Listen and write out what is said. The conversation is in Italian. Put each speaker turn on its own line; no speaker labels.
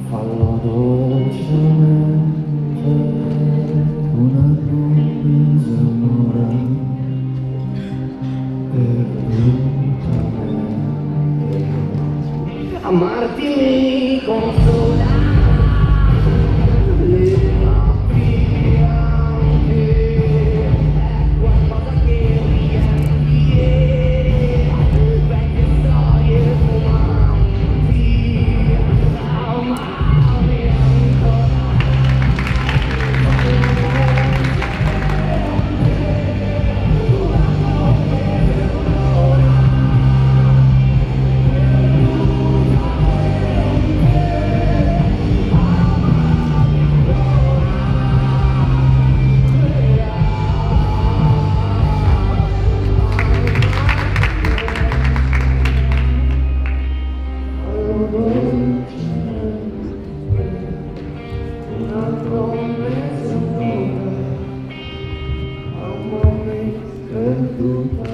fallo dolcemente, una promessa amore perdutamente. Amarti mi consola, le notti bianche, è qualcosa che riempie vecchie storie fumanti. Amami ancora. Una promessa amore, amami perdutamente.